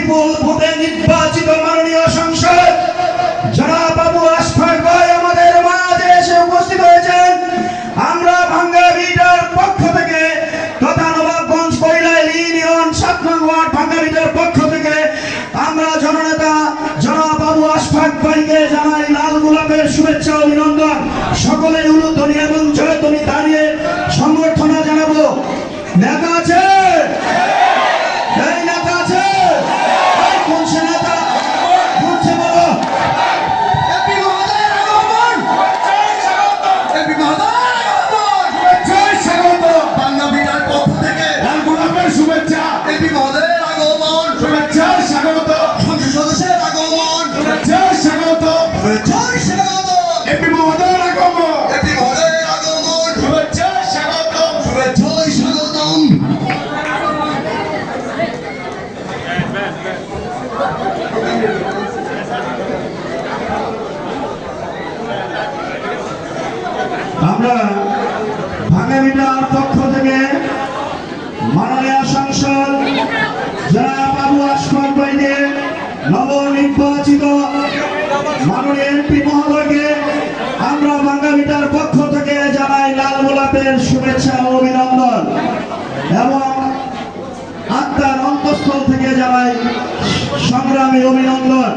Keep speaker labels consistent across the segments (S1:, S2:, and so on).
S1: বিপুল ভোটে নির্বাচিত মাননীয় সংসদ জনাব আবু আশফাক ভাই আমাদের মাঝে এসে উপস্থিত হয়েছেন। আমরা ভাঙ্গাবিটার পক্ষ থেকে তথা নবাবগঞ্জ কৈলাইল ইউনিয়ন 7 নং ওয়ার্ড ভাঙ্গাবিটার পক্ষ থেকে আমরা জননেতা জনাব আবু আশফাক ভাইকে জানাই লাল গোলাপের শুভেচ্ছা ও অভিনন্দন। সকলে উলুধ্বনি এবং জয়ধ্বনি দাঁড়িয়ে সংবর্ধনা জানাবো। নেতা আছে, এই নেতা আছে, কোন সে নেতা বলছে বলো। এপি মহোদয়ের আগমন, এপি মহোদয়ের আগমন, শুভেচ্ছায় স্বাগত। ভাঙ্গাবিটার পক্ষ থেকে লাল গোলাপের শুভেচ্ছা। এপি মহোদয়ের আগমন, শুভেচ্ছায় স্বাগত। সংসদ সদস্যের আগমন, শুভেচ্ছায় স্বাগত, শুভেচ্ছায় স্বাগত। এপি মহোদয়ের আগমন, এপি মহোদয়ের আগমন, শুভেচ্ছায় স্বাগত, শুভেচ্ছায় স্বাগতম। আমরা ভাঙ্গাবিটার পক্ষ থেকে মাননীয় সংসদ জনাব আবু আশফাক ভাইকে নবনির্বাচিত মাননীয় এমপি মহোদয়কে আমরা ভাঙ্গাবিটার পক্ষ থেকে জানাই লাল গোলাপের শুভেচ্ছা ও অভিনন্দন এবং আত্মার অন্তঃস্থল থেকে জানাই সংগ্রামী অভিনন্দন।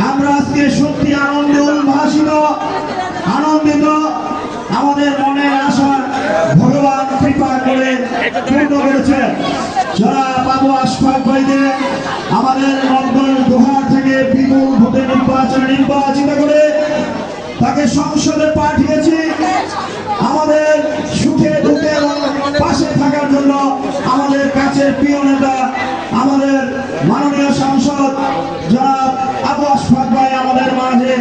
S1: আমরা আজকে সত্যি আনন্দে উল্লাসিত, আনন্দিত। আমাদের মনের আশা ভগবান কৃপা করে পূর্ণ করেছেন। জনাব আবু আশফাক ভাইকে আমাদের নবগঞ্জ দোহার থেকে বিপুল ভোটে নির্বাচিত করে তাকে সংসদে পাঠিয়েছি আমাদের সুখে দুঃখে এবং পাশে থাকার জন্য। আমাদের কাছের প্রিয় নেতা আমাদের মাননীয় সংসদ জনাব আবু আশফাক ভাই আমাদের মাঝে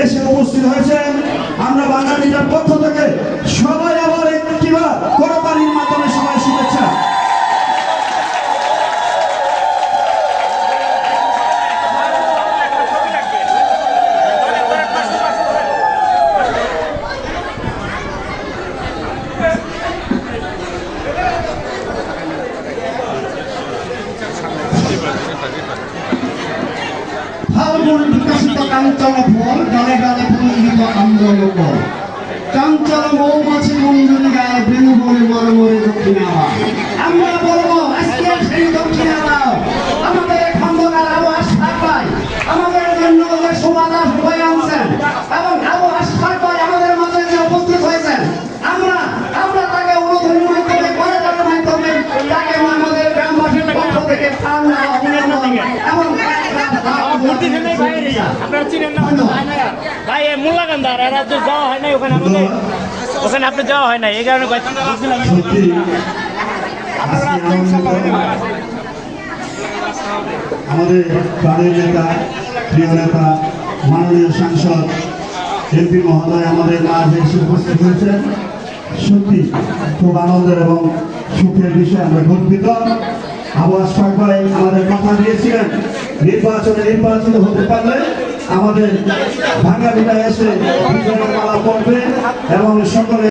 S1: এসে উপস্থিত হয়েছেন। আমরা ভাঙ্গাবিটার পক্ষ থেকে সবাই আবার একটিবার করতালির মাধ্যমে সবাই শুভেচ্ছা।
S2: ফাল্গুন বিকশিত কাঞ্চন ফল গালে গালে পুঞ্জিত আন্দোলক চঞ্চল মৌমাছি মঞ্জুরি গায়ে বেনু বলে মরে মরে দক্ষিণা। আমরা বলবো আজকে সেই দক্ষিণা দাও আমাদের খন্দকার আবু আশফাক ভাই আমাদের জন্য যে সমাধান হয়ে আনছেন এবং আবু আশফাক ভাই আমাদের মাঝে যে উপস্থিত হয়েছেন আমরা তাকে অনুধ্বনি মাধ্যমে করে দেওয়ার মাধ্যমে তাকে আমাদের গ্রামবাসীর পক্ষ থেকে এবং
S3: আপনারা চিনেন না ভাই মোল্লাকান্দার এরা তো যাওয়া হয় নাই ওখানে ওখানে আপনি যাওয়া হয় নাই এই কারণে
S1: আমাদের প্রাণের নেতা প্রিয় নেতা মাননীয় সাংসদ এমপি মহোদয় আমাদের মাঝে এসে উপস্থিত হয়েছেন। সত্যি খুব আনন্দের এবং সুখের বিষয়। আমরা গর্বিত। আবু আশফাক ভাই আমাদের কথা দিয়েছিলেন নির্বাচিত হতে পারলে আমাদের ভাঙ্গাবিটা এসে বিজয় মালা পড়বে এবং সকলে